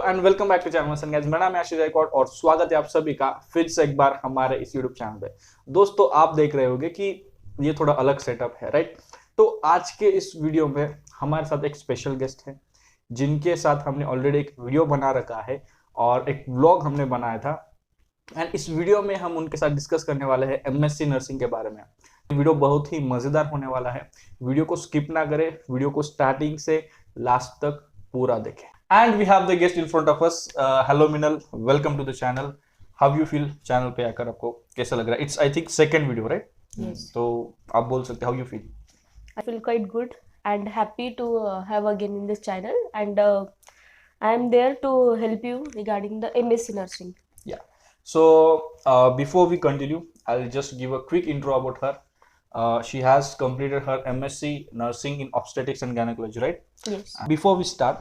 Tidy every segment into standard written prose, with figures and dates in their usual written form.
And welcome back to channel guys. मेरा नाम है आशीष गायकवाड़ और स्वागत है आप सभी का फिर से एक बार हमारे इस यूट्यूब चैनल पे। दोस्तों आप देख रहे होंगे कि ये थोड़ा अलग सेटअप है, राइट? तो आज के इस वीडियो में हमारे साथ एक स्पेशल गेस्ट है जिनके साथ हमने ऑलरेडी एक वीडियो बना रखा है और एक व्लॉग हमने बनाया था। एंड इस वीडियो में हम उनके साथ डिस्कस करने वाले हैं एमएससी नर्सिंग के बारे में। वीडियो बहुत ही मजेदार होने वाला है, वीडियो को स्किप ना करें, वीडियो को स्टार्टिंग से लास्ट तक पूरा देखें। And we have the guest in front of us. Hello Minal, welcome to the channel. How you feel channel पे आकर, आपको कैसा लग रहा है? It's I think second video, right? तो आप बोल सकते हैं how you feel? I feel quite good and happy to have again in this channel, and I am there to help you regarding the MSc nursing. Yeah. So before we continue, I'll just give a quick intro about her. She has completed her MSc nursing in obstetrics and gynecology, right? Yes. Before we start,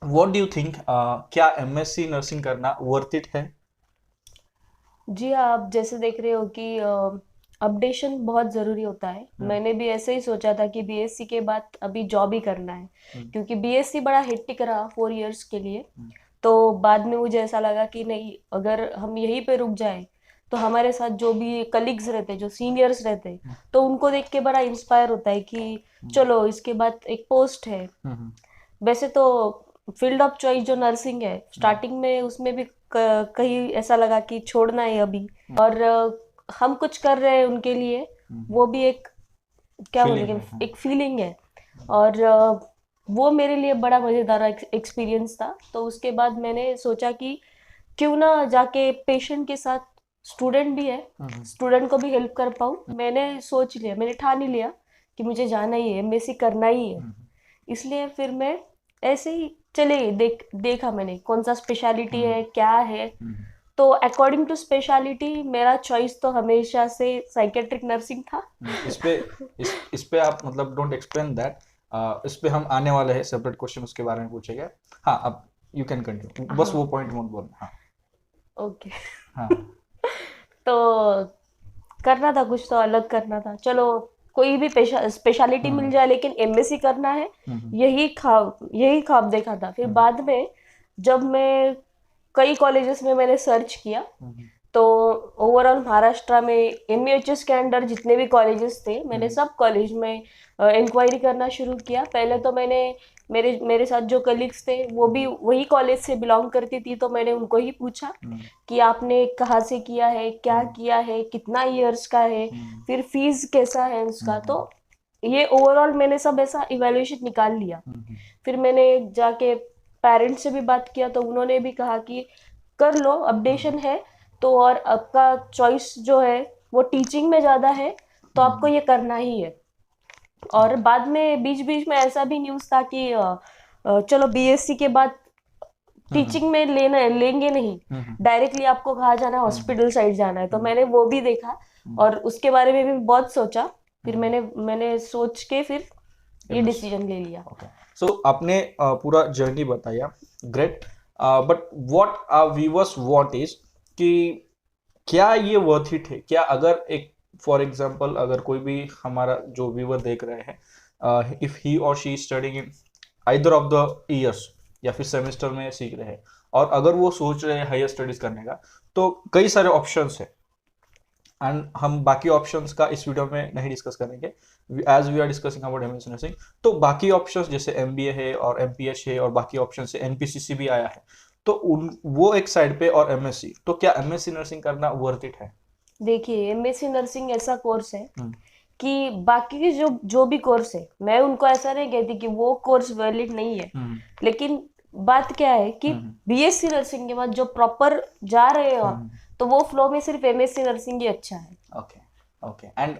what do you think? क्या MSc nursing करना worth it है? जी आप जैसे देख रहे हो कि updation बहुत ज़रूरी होता है। मैंने भी ऐसे ही सोचा था कि बीएससी के बाद अभी जॉब ही करना है, क्योंकि बीएससी बड़ा हेक्टिक रहा 4 इयर्स के लिए। तो बाद में मुझे ऐसा लगा कि नहीं, अगर हम यहीं पे रुक जाए तो हमारे साथ जो भी कलीग्स रहते, जो सीनियर्स रहते, तो उनको देख के बड़ा इंस्पायर होता है कि चलो इसके बाद एक पोस्ट है। वैसे तो फील्ड ऑफ चॉइस जो नर्सिंग है, स्टार्टिंग में उसमें भी कहीं ऐसा लगा कि छोड़ना है अभी, और हम कुछ कर रहे हैं उनके लिए, वो भी एक क्या बोलेंगे, एक फीलिंग है। और वो मेरे लिए बड़ा मज़ेदार एक्सपीरियंस था। तो उसके बाद मैंने सोचा कि क्यों ना जाके पेशेंट के साथ, स्टूडेंट भी है, स्टूडेंट को भी हेल्प कर पाऊँ। मैंने सोच लिया, मैंने ठान ही लिया कि मुझे जाना ही है, एमएससी करना ही है। इसलिए फिर मैं ऐसे ही चले देखा मैंने कौन सा स्पेशलिटी है, क्या है। तो अकॉर्डिंग टू स्पेशलिटी मेरा चॉइस तो हमेशा से साइकेट्रिक नर्सिंग था। इस पे आप मतलब डोंट एक्सप्लेन दैट, इस पे हम आने वाले हैं, सेपरेट क्वेश्चन उसके बारे में पूछेंगे। हाँ, अब यू कैन कंटिन्यू, बस वो पॉइंट मत बोलना। हाँ ओके। हाँ। तो करना था, कुछ तो अलग करना था। चलो कोई भी स्पेशलिटी मिल जाए, लेकिन एमएससी करना है, यही ख्वाब देखा था। फिर बाद में जब मैं कई कॉलेजेस में मैंने सर्च किया, तो ओवरऑल महाराष्ट्र में एमयूएचएस के अंडर जितने भी कॉलेजेस थे, मैंने सब कॉलेज में इंक्वायरी करना शुरू किया। पहले तो मैंने मेरे साथ जो कलीग्स थे वो भी वही कॉलेज से बिलोंग करती थी, तो मैंने उनको ही पूछा कि आपने कहाँ से किया है, क्या किया है, कितना ईयर्स का है, फिर फीस कैसा है उसका। तो ये ओवरऑल मैंने सब ऐसा इवैल्यूएशन निकाल लिया। फिर मैंने जाके पेरेंट्स से भी बात किया, तो उन्होंने भी कहा कि कर लो, अपडेशन है तो, और आपका चॉइस जो है वो टीचिंग में ज़्यादा है, तो आपको ये करना ही है। और बाद में बीच बीच में ऐसा भी न्यूज़ था कि चलो बीएससी के बाद टीचिंग में लेंगे नहीं, डायरेक्टली आपको कहा जाना है हॉस्पिटल साइड जाना है। तो मैंने वो भी देखा और उसके बारे में भी बहुत सोचा। फिर मैंने सोच के फिर ये डिसीजन ले लिया। सो आपने पूरा जर्नी बताया, great. But what viewers want is कि क्या ये वर्थ इट है? क्या अगर एक फॉर एग्जांपल अगर कोई भी हमारा जो व्यूअर देख रहे हैं, इफ ही और she studying in either of the years या फिर सेमेस्टर में सीख रहे हैं, और अगर वो सोच रहे हैं हायर स्टडीज करने का, तो कई सारे ऑप्शंस है। एंड हम बाकी ऑप्शंस का इस वीडियो में नहीं डिस्कस करेंगे, as we are discussing about MSc nursing. तो बाकी ऑप्शंस जैसे एमबीए है और एमपीएच है और बाकी ऑप्शन से एनपीसीसी भी आया है, तो वो एक साइड पे, और एमएससी, तो क्या एमएससी नर्सिंग करना वर्थ इट है? देखिए, एमएससी नर्सिंग ऐसा कोर्स है कि बाकी के जो भी कोर्स है, मैं उनको ऐसा नहीं कहती कि वो कोर्स वैलिड नहीं है, लेकिन बात क्या है कि बीएससी नर्सिंग के बाद जो प्रॉपर जा रहे हो, तो वो फ्लो में सिर्फ एमएससी नर्सिंग ही अच्छा है। Okay okay. And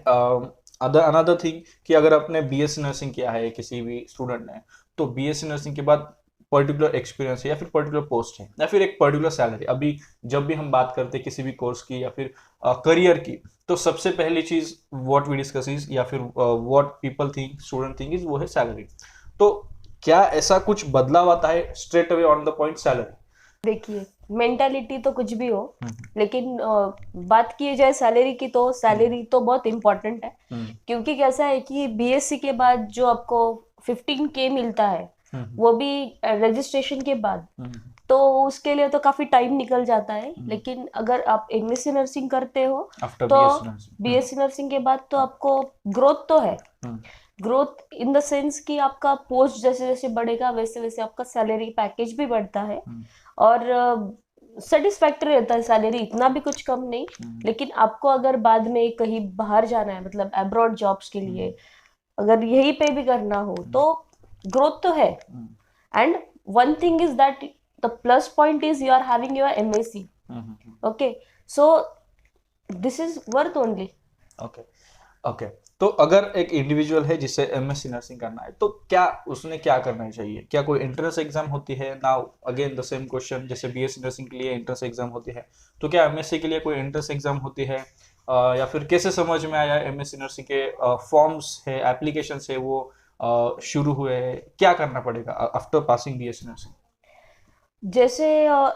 another thing कि अगर आपने बीएससी नर्सिंग किया है, किसी भी स्टूडेंट ने, तो बीएससी नर्सिंग के बाद पर्टिकुलर एक्सपीरियंस है या फिर पर्टिकुलर पोस्ट है या फिर एक पर्टिकुलर सैलरी। अभी जब भी हम बात करते हैं किसी भी कोर्स की या फिर करियर की, तो सबसे पहली चीज व्हाट वी डिस्कस इज, या फिर what people think, student think is, वो है सैलरी। तो क्या ऐसा कुछ बदलाव आता है straight away on the point salary? देखिए, मेंटालिटी तो कुछ भी हो, लेकिन बात की जाए सैलरी की, तो सैलरी तो बहुत इम्पोर्टेंट है। क्योंकि कैसा है कि बीएससी के बाद जो आपको 15K मिलता है, वो भी रजिस्ट्रेशन के बाद, तो उसके लिए तो काफी टाइम निकल जाता है। लेकिन अगर आप एमएससी नर्सिंग करते हो तो बीएससी नर्सिंग के बाद तो आपको ग्रोथ तो है, ग्रोथ इन द सेंस कि आपका पोस्ट जैसे जैसे बढ़ेगा वैसे वैसे आपका सैलरी पैकेज भी बढ़ता है और सेटिस्फैक्टरी रहता है सैलरी, इतना भी कुछ कम नहीं। लेकिन आपको अगर बाद में कहीं बाहर जाना है, मतलब अब्रॉड जॉब्स के लिए अगर यहीं पे भी करना हो तो ग्रोथ तो है। And one thing is that the plus point is you are having your MSc, okay, so this is worth only. Okay okay, तो अगर एक इंडिविजुअल है जिसे एमएससी नर्सिंग करना है तो क्या उसने क्या करना चाहिए? क्या कोई एंट्रेंस एग्जाम होती है? Now again the same question, जैसे बीएससी नर्सिंग के लिए एंट्रेंस एग्जाम होती है, तो क्या एमएससी के लिए कोई एंट्रेंस एग्जाम होती है? या फिर कैसे समझ में आया एमएससी नर्सिंग के फॉर्म्स है, एप्लीकेशंस है, वो शुरू हुए हैं? क्या करना पड़ेगा आफ्टर पासिंग बीएससी नर्सिंग? जैसे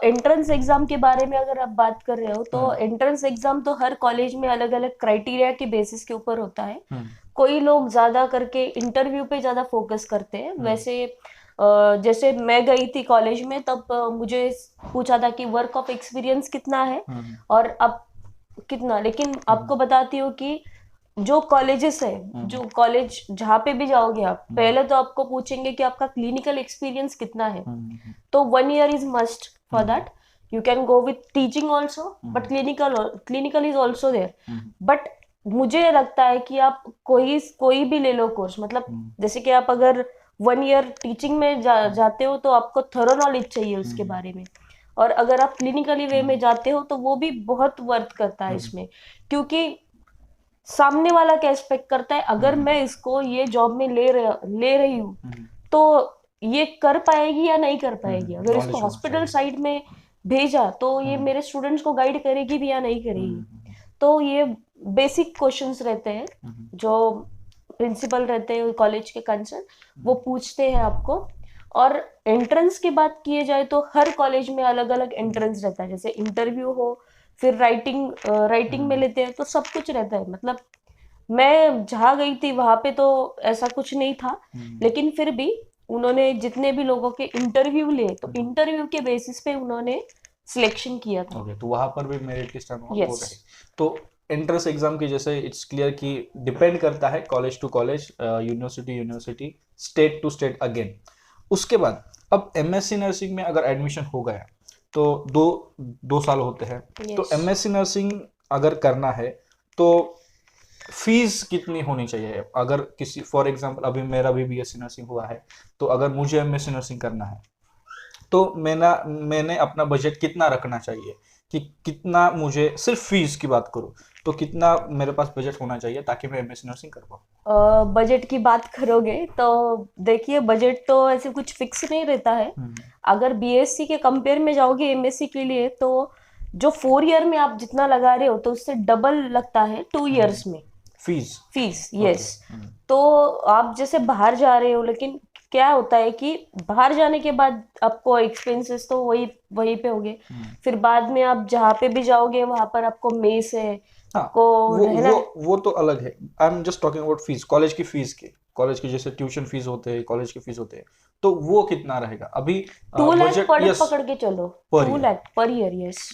एंट्रेंस एग्जाम के बारे में अगर आप बात कर रहे हो तो एंट्रेंस एग्जाम तो हर कॉलेज में अलग अलग क्राइटेरिया के बेसिस के ऊपर होता है। कोई लोग ज्यादा करके इंटरव्यू पे ज्यादा फोकस करते हैं। वैसे जैसे मैं गई थी कॉलेज में तब मुझे पूछा था कि वर्क ऑफ एक्सपीरियंस कितना है और अब कितना, लेकिन आपको बताती हूँ कि जो कॉलेजेस है, जो कॉलेज जहाँ पे भी जाओगे आप, पहले तो आपको पूछेंगे कि आपका क्लिनिकल एक्सपीरियंस कितना है। तो 1 year is must for that. You can go with teaching also, but clinical is also there. But मुझे लगता है कि आप कोई भी ले लो कोर्स, मतलब जैसे कि आप अगर 1 year टीचिंग में जाते हो तो आपको थरो नॉलेज चाहिए उसके बारे में, और अगर आप क्लिनिकली वे में जाते हो तो वो भी बहुत वर्थ करता है इसमें, क्योंकि सामने वाला क्या एक्सपेक्ट करता है, अगर मैं इसको ये जॉब में ले रही हूँ तो ये कर पाएगी या नहीं कर पाएगी। अगर इसको हॉस्पिटल साइड में भेजा तो ये मेरे स्टूडेंट्स को गाइड करेगी भी या नहीं करेगी। तो ये बेसिक क्वेश्चंस रहते हैं जो प्रिंसिपल रहते हैं कॉलेज के कंसर्न, वो पूछते हैं आपको। और एंट्रेंस की बात किए जाए तो हर कॉलेज में अलग अलग एंट्रेंस रहता है, जैसे इंटरव्यू हो, फिर राइटिंग में लेते हैं, तो सब कुछ रहता है। मतलब मैं जहाँ गई थी वहां पे तो ऐसा कुछ नहीं था, लेकिन फिर भी उन्होंने जितने भी लोगों के इंटरव्यू लिए तो इंटरव्यू के बेसिस पे उन्होंने सिलेक्शन किया था। ओके, तो वहां पर भी मेरिट लिस्ट हो रही। तो एंट्रेंस एग्जाम की जैसे इट्स क्लियर कि डिपेंड करता है college to college, university, state to state again. उसके बाद अब एमएससी नर्सिंग में अगर एडमिशन हो गया तो दो साल होते हैं। तो एमएससी नर्सिंग अगर करना है तो फीस कितनी होनी चाहिए? अगर किसी फॉर एग्जांपल अभी मेरा भी बीएससी नर्सिंग हुआ है, तो अगर मुझे एमएससी नर्सिंग करना है तो मैंने अपना बजट कितना रखना चाहिए? कि कितना मुझे, सिर्फ फीस की बात करूं तो कितना मेरे पास बजट होना चाहिए ताकि मैं एमएससी नर्सिंग कर पाऊँ? बजट की बात करोगे तो देखिए, बजट तो ऐसे कुछ फिक्स नहीं रहता है। अगर बीएससी के कंपेयर में जाओगे एमएससी के लिए तो जो 4 year में आप जितना लगा रहे हो तो उससे डबल लगता है 2 years में फीस। यस। तो आप जैसे बाहर जा रहे हो, लेकिन क्या होता है कि बाहर जाने के बाद आपको एक्सपेंसेस तो वही पे होंगे। फिर बाद में आप जहाँ पे भी जाओगे वहां पर आपको मेस है, आपको रहना वो तो अलग है। I am just talking about fees, college की जैसे ट्यूशन फीस होते हैं, कॉलेज की फीस होते हैं, तो वो कितना रहेगा अभी? 2 लाख पकड़ के चलो, 2 lakh per year. Yes,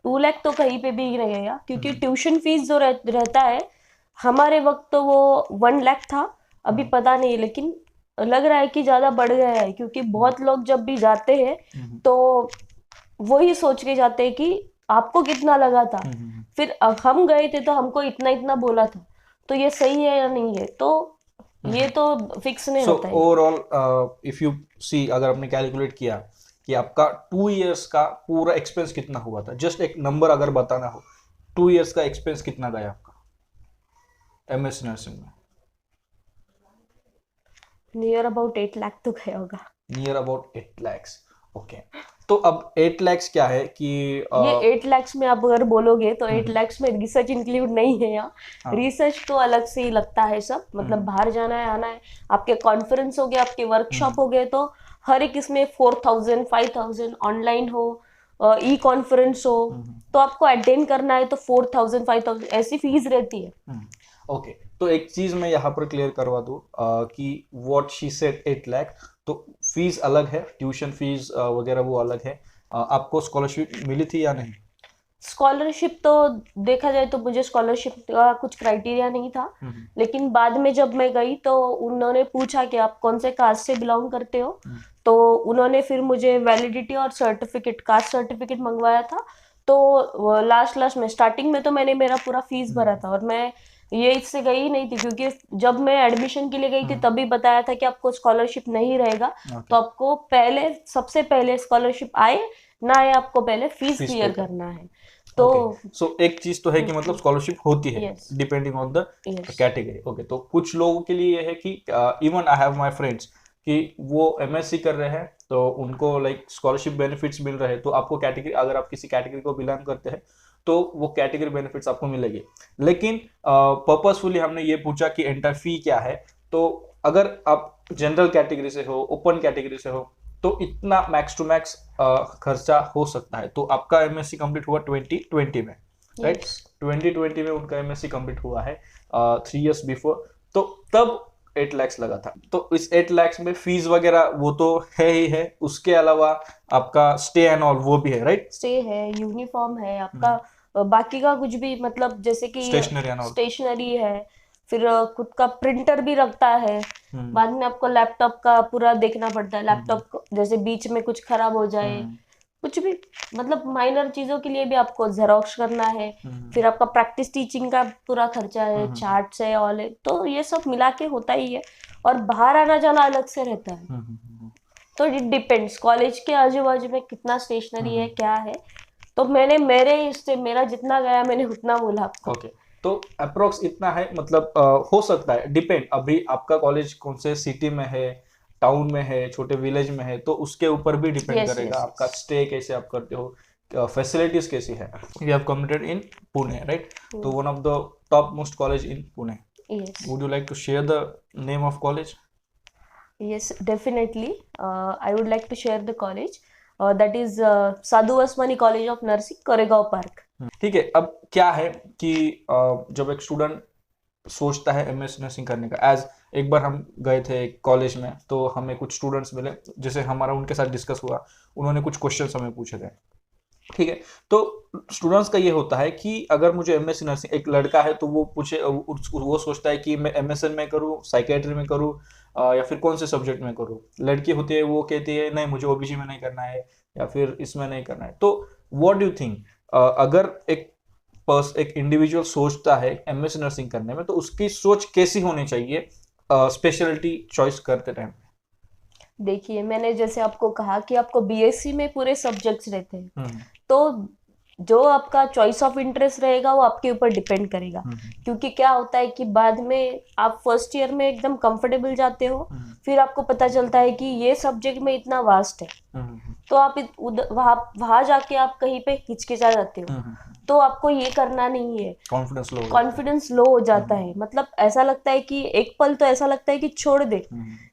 2 lakh तो कहीं पे भी रहेगा, क्योंकि ट्यूशन फीस जो रहता है हमारे वक्त तो वो 1 लाख था, अभी पता नहीं, लेकिन लग रहा है कि ज्यादा बढ़ गया है, क्योंकि बहुत लोग जब भी जाते हैं तो वही सोच के जाते हैं कि आपको कितना लगा था, फिर हम गए थे तो हमको इतना बोला था, तो ये सही है या नहीं है, तो ये तो फिक्स नहीं होता है। ओवरऑल इफ यू सी, अगर आपने कैलकुलेट किया कि आपका 2 years का पूरा एक्सपेंस कितना हुआ था, जस्ट एक नंबर अगर बताना हो, 2 years का एक्सपेंस कितना गया आपका एमएससी नर्सिंग में? नियर अबाउट 8 लाख तो गया होगा। Near about 8 lakhs। ओके, तो अब 8 lakhs क्या है कि ये 8 lakhs में आप अगर बोलोगे तो 8 lakhs में रिसर्च इंक्लूड नहीं है यहाँ। रिसर्च तो अलग से ही लगता है सब, मतलब बाहर जाना है, आना है, आपके कॉन्फ्रेंस हो गए, आपके वर्कशॉप हो गए, तो हर एक इसमें 4,000 5,000, ऑनलाइन हो, ई कॉन्फ्रेंस हो, तो आपको अटेंड करना है तो 4,000 5,000 ऐसी फीस रहती है। ओके, तो एक चीज मैं यहाँ पर क्लियर करवा दूं कि व्हाट शी सेड 8 लाख, तो फीस अलग है, ट्यूशन फीस वगैरह वो अलग है। आपको स्कॉलरशिप मिली थी या नहीं? स्कॉलरशिप तो देखा जाए तो मुझे स्कॉलरशिप का कुछ क्राइटेरिया नहीं था, लेकिन बाद में जब मैं गई तो उन्होंने पूछा कि आप कौन से कास्ट से बिलोंग करते हो, तो उन्होंने फिर मुझे वैलिडिटी और सर्टिफिकेट, कास्ट सर्टिफिकेट मंगवाया था। तो लास्ट में स्टार्टिंग में तो मैंने मेरा पूरा फीस भरा था, और मैं ये इससे गई ही नहीं थी, क्योंकि जब मैं एडमिशन के लिए गई थी तभी बताया था कि आपको स्कॉलरशिप नहीं रहेगा। तो आपको पहले, सबसे पहले स्कॉलरशिप आए ना आए, आपको पहले फीस क्लियर करना है। तो सो एक चीज तो है कि मतलब स्कॉलरशिप होती है depending on the category. Okay, तो कुछ लोगों के लिए ये है कि even I have my friends कि वो एमएससी कर रहे हैं तो उनको लाइक स्कॉलरशिप बेनिफिट्स मिल रहे हैं। तो आपको कैटेगरी, अगर आप किसी कैटेगरी को बिलोंग करते हैं तो वो कैटेगरी बेनिफिट्स आपको मिलेगी। लेकिन पर्पसफुली हमने ये पूछा कि एंटर फी क्या है। तो अगर आप जनरल कैटेगरी से हो, ओपन कैटेगरी से हो, तो इतना मैक्स टू मैक्स खर्चा हो सकता है। तो आपका एमएससी कंप्लीट हुआ 2020 में, राइट? 2020 में उनका एमएससी कंप्लीट हुआ है 3 इयर्स बिफोर। तो तब 8 लाख लगा था। तो इस 8 लाख में फीस वगैरह वो तो है ही है, उसके अलावा आपका स्टे एंड ऑल वो भी है, राइट? स्टे है, यूनिफॉर्म है आपका, बाकी का कुछ भी, मतलब जैसे कि स्टेशनरी है, फिर खुद का प्रिंटर भी रखता है। बाद में आपको लैपटॉप का पूरा देखना पड़ता है, लैपटॉप जैसे बीच में कुछ खराब हो जाए, कुछ भी, मतलब माइनर चीजों के लिए भी आपको जेरोक्स करना है। फिर आपका प्रैक्टिस टीचिंग का पूरा खर्चा है, चार्ट्स है, ऑल है, तो ये सब मिला के होता ही है। और बाहर आना जाना अलग से रहता है। तो इट डिपेंड्स कॉलेज के आजू बाजू में कितना स्टेशनरी है, क्या है। तो मैंने मेरे इससे मेरा जितना गया मैंने उतना बोला आपको। ओके, तो अप्रोक्स इतना है, मतलब हो सकता है, डिपेंड, अभी आपका कॉलेज कौन से सिटी में है, टाउन में है, छोटे विलेज में है, तो उसके ऊपर भी डिपेंड करेगा। आपका स्टे कैसे आप करते हो, फैसिलिटीज कैसी है। You have committed in Pune, right? तो one of the top most college in Pune. Would you like to share the name of college? Yes, definitely. I would like to share the college. That is Sadhu Vasmani College of Nursing, Koregaon park. ठीक है। अब क्या है कि जब एक student सोचता है एमएससी नर्सिंग करने का, एज एक बार हम गए थे कॉलेज में, तो हमें कुछ स्टूडेंट्स मिले, जैसे हमारा उनके साथ डिस्कस हुआ, उन्होंने कुछ क्वेश्चंस हमें पूछे थे। ठीक है, तो स्टूडेंट्स का ये होता है कि अगर मुझे एमएससी नर्सिंग, एक लड़का है तो वो पूछे, वो सोचता है कि मैं एमएसएन में करूँ, साइकेट्री में करूँ, या फिर कौन से सब्जेक्ट में करूँ। लड़की होती है वो कहती है नहीं मुझे ओबीसी में नहीं करना है, या फिर इसमें नहीं करना है। तो व्हाट डू यू थिंक, अगर एक इंडिविजुअल सोचता है एमएससी नर्सिंग करने में, तो उसकी सोच कैसी होनी चाहिए स्पेशलिटी चॉइस करते टाइम? देखिए, मैंने जैसे आपको कहा कि आपको बीएससी में पूरे सब्जेक्ट्स रहते हैं, तो जो आपका चॉइस ऑफ इंटरेस्ट रहेगा वो आपके ऊपर डिपेंड करेगा। क्योंकि क्या होता है कि बाद में आप फर्स्ट ईयर में एकदम कंफर्टेबल जाते हो, फिर आपको पता चलता है कि ये सब्जेक्ट में इतना वास्ट है, तो आप वहां जाके आप कहीं पे हिचकिचा जाते हो। तो आपको ये करना नहीं है, कॉन्फिडेंस लो हो जाता है। मतलब ऐसा लगता है कि एक पल तो ऐसा लगता है कि छोड़ दे,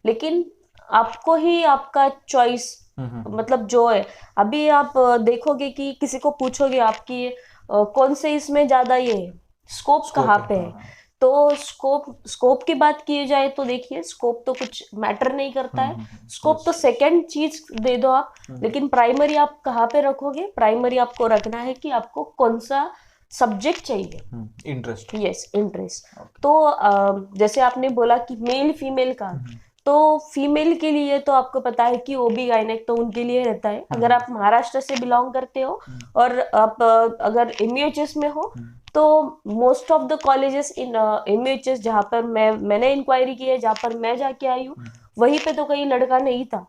लेकिन आपको ही आपका चॉइस, मतलब जो है, अभी आप देखोगे कि किसी को पूछोगे आपकी कौन से इसमें ज्यादा ये स्कोप कहाँ पे है, तो स्कोप की बात की जाए तो देखिए, स्कोप तो कुछ मैटर नहीं करता है। स्कोप तो सेकंड चीज दे दो आप, लेकिन प्राइमरी आप कहाँ पे रखोगे? प्राइमरी आपको रखना है कि आपको कौन सा सब्जेक्ट चाहिए, इंटरेस्ट। Yes, interest. तो जैसे आपने बोला कि मेल फीमेल का, तो फीमेल के लिए तो आपको पता है कि ओबी गायनेक तो उनके लिए रहता है। अगर आप महाराष्ट्र से बिलोंग करते हो और आप अगर एमयूएचएस में हो, तो most of the colleges in MUHS, जहाँ पर मैंने इंक्वायरी की है, जहाँ पर मैं जाके आई हूँ, वहीं पे तो कहीं लड़का नहीं था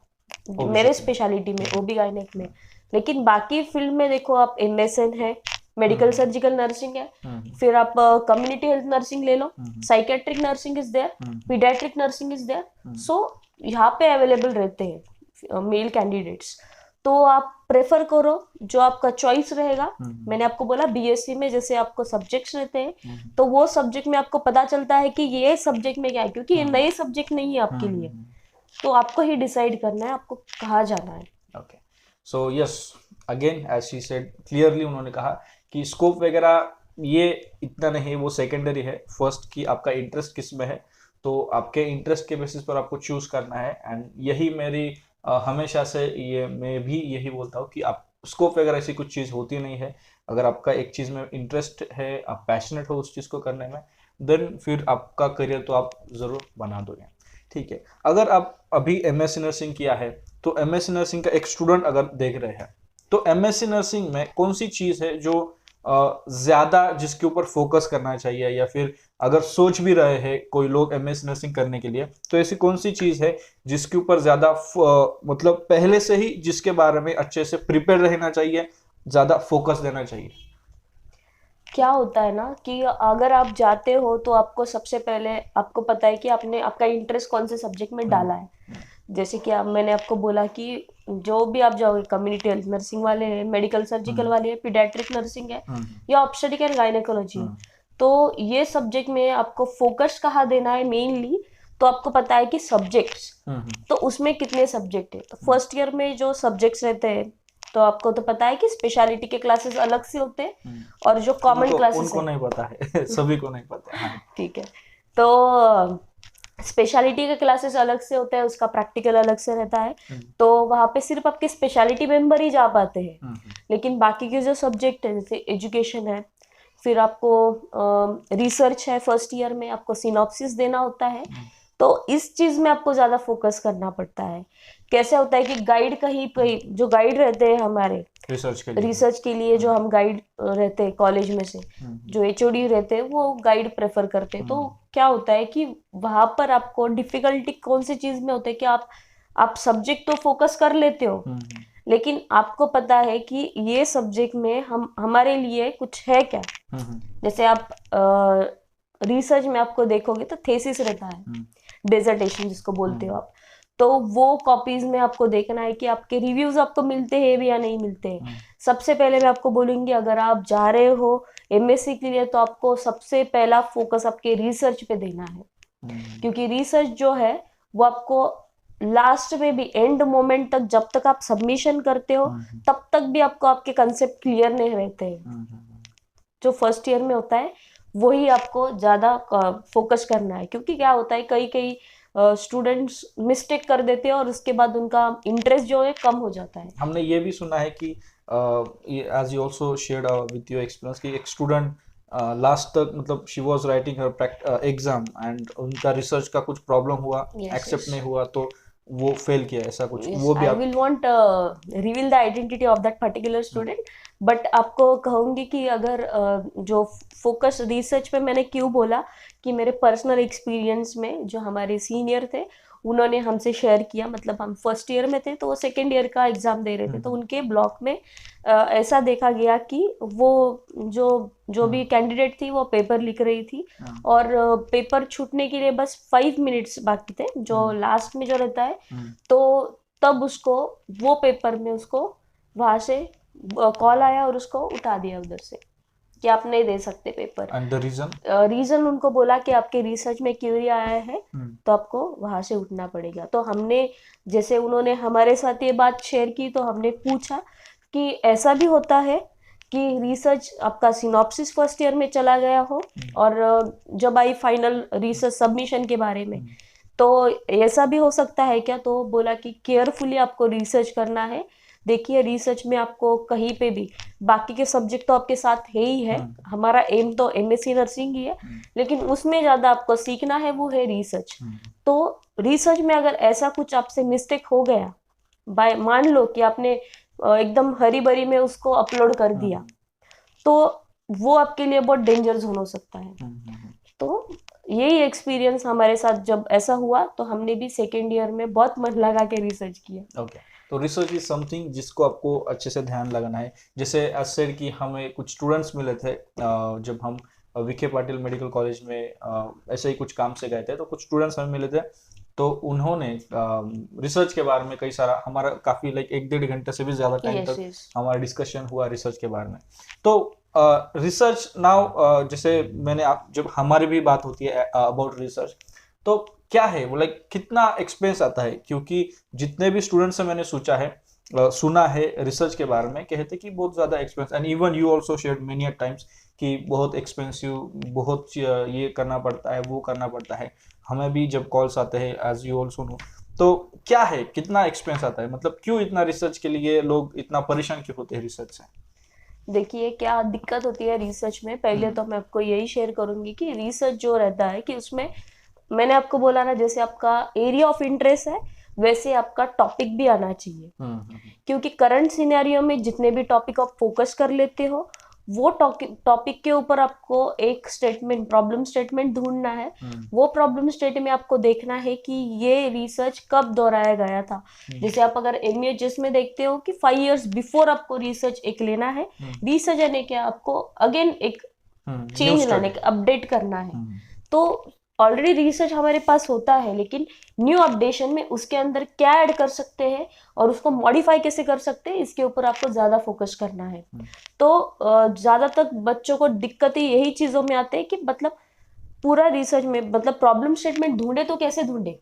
मेरे स्पेशलिटी में, ओबी गायनेक में। लेकिन बाकी फील्ड में देखो, आप एमएसएन है, मेडिकल सर्जिकल नर्सिंग है, फिर आप कम्युनिटी हेल्थ नर्सिंग ले लो, psychiatric nursing is there, paediatric nursing is there. So यहाँ पे अवेलेबल रहते हैं मेल कैंडिडेट्स। तो आप प्रेफर करो जो आपका चॉइस रहेगा। मैंने आपको बोला बीएससी में जैसे आपको सब्जेक्ट्स रहते हैं, तो वो सब्जेक्ट में आपको पता चलता है कि ये सब्जेक्ट में क्या है, क्योंकि ये नए सब्जेक्ट नहीं है आपके लिए। तो आपको ही डिसाइड करना है आपको कहाँ जाना है। Okay, so yes, again as she said clearly, उन्होंने कहा कि स्कोप वगैरह ये इतना नहीं, वो सेकेंडरी है। फर्स्ट कि आपका इंटरेस्ट किस में है, तो आपके इंटरेस्ट के बेसिस पर आपको चूज करना है। एंड यही मेरी हमेशा से ये मैं भी यही बोलता हूँ कि आप स्कोप वगैरह ऐसी कुछ चीज़ होती नहीं है। अगर आपका एक चीज़ में इंटरेस्ट है, आप पैशनेट हो उस चीज़ को करने में, देन फिर आपका करियर तो आप ज़रूर बना दोगे। ठीक है, अगर आप अभी एमएससी नर्सिंग किया है, तो एमएससी नर्सिंग का एक स्टूडेंट अगर देख रहे हैं, तो एमएससी नर्सिंग में कौन सी चीज़ है जो ज़्यादा जिसके ऊपर फोकस करना चाहिए, या फिर अगर सोच भी रहे हैं कोई लोग एमएससी नर्सिंग करने के लिए, तो ऐसी कौन सी चीज़ है जिसके ऊपर ज़्यादा मतलब पहले से ही जिसके बारे में अच्छे से प्रिपेयर रहना चाहिए, ज़्यादा फोकस देना चाहिए? क्या होता है ना कि अगर आप जाते हो तो आपको सबसे पहले आपको पता है कि आपने आपका इंटरेस्ट कौन से सब्जेक्ट में डाला है। जैसे कि मैंने आपको बोला कि जो भी आप जाओगे, कम्युनिटी हेल्थ नर्सिंग वाले हैं, मेडिकल सर्जिकल वाले हैं, पीडियाट्रिक नर्सिंग है या ऑब्स्टेट्रिक एंड गायनेकोलॉजी है, तो ये सब्जेक्ट में आपको फोकस कहाँ देना है मेनली, तो आपको पता है कि सब्जेक्ट्स, तो उसमें कितने सब्जेक्ट है। तो फर्स्ट ईयर में जो सब्जेक्ट्स रहते हैं, तो आपको तो पता है कि स्पेशलिटी के क्लासेस अलग से होते हैं और जो कॉमन क्लासेस उनको नहीं पता है सभी को नहीं पता है। ठीक है, तो स्पेशलिटी के क्लासेस अलग से होते हैं, उसका प्रैक्टिकल अलग से रहता है, तो वहाँ पे सिर्फ आपके स्पेशलिटी मेंबर ही जा पाते हैं। लेकिन बाकी के जो सब्जेक्ट है, जैसे एजुकेशन है, फिर आपको रिसर्च है, फर्स्ट ईयर में आपको सिनॉप्सिस देना होता है, तो इस चीज में आपको ज्यादा फोकस करना पड़ता है। कैसे होता है कि गाइड कहीं पे जो गाइड रहते हैं हमारे रिसर्च के लिए जो हम गाइड रहते हैं कॉलेज में से, जो एचओडी रहते हैं वो गाइड प्रेफर करते हैं। तो क्या होता है कि वहां पर आपको डिफिकल्टी कौन सी चीज में होता है कि आप सब्जेक्ट तो फोकस कर लेते हो, लेकिन आपको पता है कि ये सब्जेक्ट में हम हमारे लिए कुछ है क्या। जैसे आप रिसर्च में आपको देखोगे तो थेसिस रहता है, डिसर्टेशन जिसको बोलते हो आप, तो वो कॉपीज में आपको देखना है कि आपके रिव्यूज आपको मिलते हैं भी या नहीं मिलते हैं। सबसे पहले मैं आपको बोलूंगी, अगर आप जा रहे हो एमएससी के लिए, तो आपको सबसे पहला फोकस आपके रिसर्च पे देना है, क्योंकि रिसर्च जो है वो आपको लास्ट में भी एंड मोमेंट तक, जब तक आप सबमिशन करते हो तब तक भी आपको आपके कंसेप्ट क्लियर नहीं रहते हैं। जो फर्स्ट ईयर में होता है वही आपको ज्यादा फोकस करना है, क्योंकि क्या होता है कई कई स्टूडेंट्स मिस्टेक कर देते हैं और उसके बाद उनका इंटरेस्ट जो है कम हो जाता है। हमने ये भी सुना है कि as you also shared with your experience कि एक स्टूडेंट लास्ट तक, मतलब शी वाज राइटिंग हर एग्जाम एंड उनका रिसर्च का कुछ प्रॉब्लम हुआ, एक्सेप्ट नहीं हुआ, तो वो फेल किया, ऐसा कुछ। वो भी I will want reveal the identity of that particular student, but आपको कहूंगी कि अगर जो फोकस रिसर्च पे मैंने क्यों बोला कि मेरे पर्सनल एक्सपीरियंस में जो हमारे सीनियर थे उन्होंने हमसे शेयर किया, मतलब हम फर्स्ट ईयर में थे तो वो सेकेंड ईयर का एग्जाम दे रहे थे, तो उनके ब्लॉक में ऐसा देखा गया कि वो जो भी कैंडिडेट थी वो पेपर लिख रही थी और पेपर छूटने के लिए बस 5 मिनट्स बाकी थे, जो लास्ट में जो रहता है, तो तब उसको वो पेपर में उसको वहां से कॉल आया और उसको उठा दिया उधर से कि आप नहीं दे सकते paper. And the reason? Reason उनको बोला कि आपके रिसर्च में क्यूरी आया है तो आपको वहां से उठना पड़ेगा। तो हमने, जैसे उन्होंने हमारे साथ ये बात शेयर की, तो हमने पूछा कि ऐसा भी होता है कि रिसर्च आपका सिनॉप्सिस फर्स्ट ईयर में चला गया हो और जब आई फाइनल रिसर्च सबमिशन के बारे में, तो ऐसा भी हो सकता है क्या। तो बोला कि केयरफुली आपको रिसर्च करना है। देखिए रिसर्च में आपको कहीं पे भी, बाकी के सब्जेक्ट तो आपके साथ है ही है, हमारा एम तो एमएससी नर्सिंग ही है, लेकिन उसमें ज्यादा आपको सीखना है वो है रिसर्च। तो रिसर्च में अगर ऐसा कुछ आपसे मिस्टेक हो गया, बाय मान लो कि आपने एकदम हरी भरी में उसको अपलोड कर दिया, तो वो आपके लिए बहुत डेंजरस हो सकता है। तो यही एक्सपीरियंस हमारे साथ जब ऐसा हुआ, तो हमने भी सेकेंड ईयर में बहुत मन लगा के रिसर्च किया। ओके, तो रिसर्च इज समथिंग जिसको आपको अच्छे से ध्यान लगाना है। जैसे एज कि हमें कुछ स्टूडेंट्स मिले थे जब हम विखे पाटिल मेडिकल कॉलेज में ऐसे ही कुछ काम से गए थे, तो कुछ स्टूडेंट्स हमें मिले थे, तो उन्होंने रिसर्च के बारे में कई सारा, हमारा काफ़ी लाइक 1-1.5 घंटे से भी ज़्यादा टाइम तक हमारा डिस्कशन हुआ रिसर्च के बारे में। तो रिसर्च नाउ, जैसे मैंने जब हमारी भी बात होती है अबाउट रिसर्च, तो क्या है वो, लाइक कितना एक्सपेंस आता है? क्योंकि जितने भी स्टूडेंट्स से मैंने सुना है रिसर्च के बारे में, कहते कि बहुत ज़्यादा expense, and even you also shared many times कि बहुत एक्सपेंसिव, बहुत ये करना पड़ता है, वो करना पड़ता है। हमें भी जब कॉल्स आते हैं, एज यू ऑल्सो नो, तो क्या है, कितना एक्सपेंस आता है, मतलब क्यों इतना रिसर्च के लिए लोग इतना परेशान क्यों होते हैं रिसर्च से? देखिए क्या दिक्कत होती है रिसर्च में, पहले तो मैं आपको यही शेयर करूंगी कि रिसर्च जो रहता है कि उसमें मैंने आपको बोला ना, जैसे आपका एरिया ऑफ इंटरेस्ट है वैसे आपका टॉपिक भी आना चाहिए। क्योंकि करंट सिनेरियो में जितने भी टॉपिक आप फोकस कर लेते हो वो टॉपिक के ऊपर आपको एक स्टेटमेंट, प्रॉब्लम स्टेटमेंट ढूंढना है। वो प्रॉब्लम स्टेटमेंट में आपको देखना है कि ये रिसर्च कब दोहराया गया था। जैसे आप अगर एमएचएस में देखते हो कि 5 इयर्स बिफोर आपको रिसर्च एक लेना है, रिसर्च यानी कि आपको अगेन एक चेंज लाने का, अपडेट करना है। तो ऑलरेडी रिसर्च हमारे पास होता है, लेकिन न्यू अपडेशन में उसके अंदर क्या ऐड कर सकते हैं और उसको मॉडिफाई कैसे कर सकते हैं, इसके ऊपर आपको ज्यादा फोकस करना है। तो ज्यादातर बच्चों को दिक्कतें यही चीजों में आते हैं कि मतलब पूरा रिसर्च में मतलब प्रॉब्लम स्टेटमेंट ढूंढे तो कैसे ढूंढे।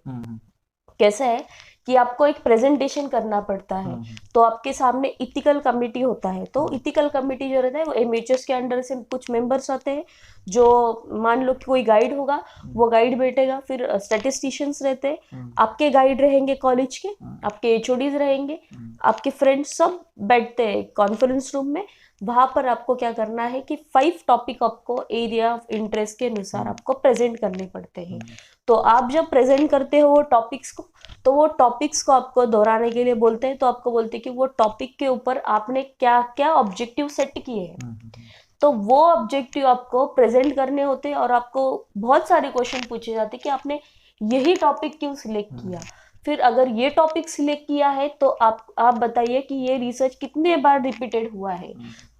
कैसे है कि आपको एक प्रेजेंटेशन करना पड़ता है, तो आपके सामने इथिकल कमिटी होता है। तो इथिकल कमिटी जो रहता है वो एमएचएस के अंडर से कुछ मेंबर्स आते हैं, जो मान लो कि कोई गाइड होगा वो गाइड बैठेगा, फिर स्टैटिस्टिशियंस रहते हैं, आपके गाइड रहेंगे कॉलेज के, आपके एचओडीज रहेंगे, आपके फ्रेंड्स सब बैठते हैं कॉन्फ्रेंस रूम में। वहां पर आपको क्या करना है कि 5 टॉपिक आपको एरिया ऑफ इंटरेस्ट के अनुसार आपको प्रेजेंट करने पड़ते हैं। तो आप जब प्रेजेंट करते हो वो टॉपिक्स को, तो वो टॉपिक्स को आपको दोहराने के लिए बोलते हैं। तो आपको बोलते हैं कि वो टॉपिक के ऊपर आपने क्या क्या ऑब्जेक्टिव सेट किए हैं, तो वो ऑब्जेक्टिव आपको प्रेजेंट करने होते हैं। और आपको बहुत सारे क्वेश्चन पूछे जाते हैं कि आपने यही टॉपिक क्यों सिलेक्ट किया। फिर अगर ये टॉपिक सिलेक्ट किया है तो आप बताइए कि ये रिसर्च कितने बार रिपीटेड हुआ है।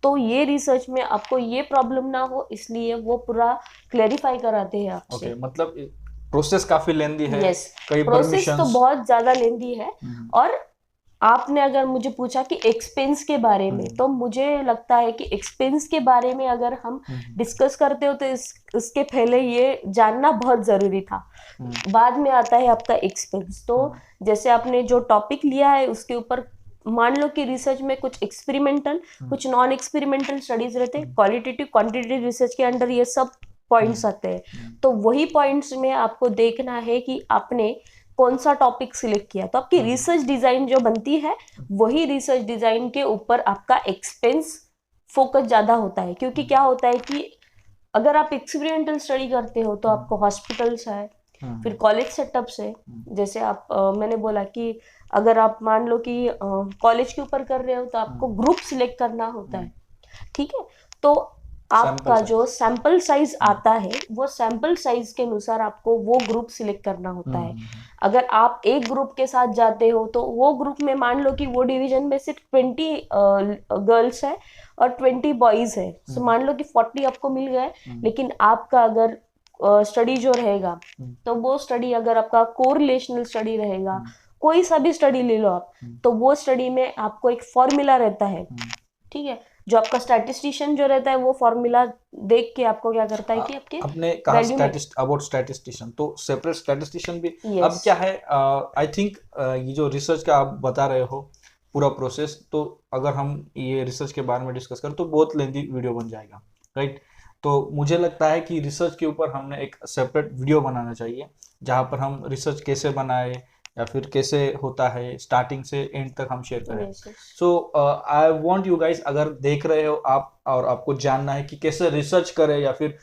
तो ये रिसर्च में आपको ये प्रॉब्लम ना हो, इसलिए वो पूरा क्लैरिफाई कराते हैं आपसे। मतलब प्रोसेस काफी लेंदी है। यस, कई प्रोसेस तो परमिशंस बहुत ज्यादा लेंदी है। और आपने अगर मुझे पूछा कि एक्सपेंस के बारे में, तो मुझे लगता है कि एक्सपेंस के बारे में अगर हम डिस्कस करते हो तो इसके पहले ये जानना बहुत जरूरी था। बाद में आता है आपका एक्सपेंस। तो जैसे आपने जो टॉपिक लिया है उसके ऊपर मान लो कि रिसर्च में कुछ एक्सपेरिमेंटल, कुछ नॉन एक्सपेरिमेंटल स्टडीज रहते हैं, क्वालिटेटिव क्वांटिटेटिव रिसर्च के अंडर ये सब पॉइंट्स आते हैं। तो वही पॉइंट्स में आपको देखना है कि आपने कौन सा टॉपिक सिलेक्ट किया। तो आपकी रिसर्च डिजाइन जो बनती है वही रिसर्च डिजाइन के ऊपर आपका एक्सपेंस फोकस ज्यादा होता है। क्योंकि क्या होता है कि अगर आप एक्सपेरिमेंटल स्टडी करते हो तो आपको हॉस्पिटल्स है, फिर कॉलेज सेटअप्स है। जैसे आप मैंने बोला कि अगर आप मान लो कि कॉलेज के ऊपर कर रहे हो तो आपको ग्रुप सिलेक्ट करना होता है, ठीक है। तो आपका जो सैंपल साइज आता है वो सैंपल साइज के अनुसार आपको वो ग्रुप सिलेक्ट करना होता है। अगर आप एक ग्रुप के साथ जाते हो तो वो ग्रुप में मान लो कि वो डिवीजन में सिर्फ 20 गर्ल्स है और 20 बॉयज है, तो मान लो कि 40 आपको मिल गए। लेकिन आपका अगर स्टडी जो रहेगा तो वो स्टडी अगर आपका कोरिलेशनल स्टडी रहेगा, कोई सा भी स्टडी ले लो आप, तो वो स्टडी में आपको एक फॉर्मूला रहता है, ठीक है। जो आपका स्टैटिस्टिशियन जो रहता है वो फॉर्मूला देख के आपको क्या करता है कि आपके आपने कहा अबाउट स्टैटिस्टिशियन, तो सेपरेट स्टैटिस्टिशियन भी अब क्या है, आई थिंक ये जो रिसर्च का आप बता रहे हो पूरा प्रोसेस, तो अगर हम ये रिसर्च के बारे में डिस्कस करें तो बहुत लेंथी वीडियो बन जाएगा, राइट। तो मुझे लगता है कि रिसर्च के ऊपर हमने एक सेपरेट वीडियो बनाना चाहिए जहाँ पर हम रिसर्च कैसे बनाए या फिर कैसे होता है स्टार्टिंग से एंड तक हम शेयर करें। सो आई वांट यू गाइस, अगर देख रहे हो आप और आपको जानना है कि कैसे रिसर्च करें या फिर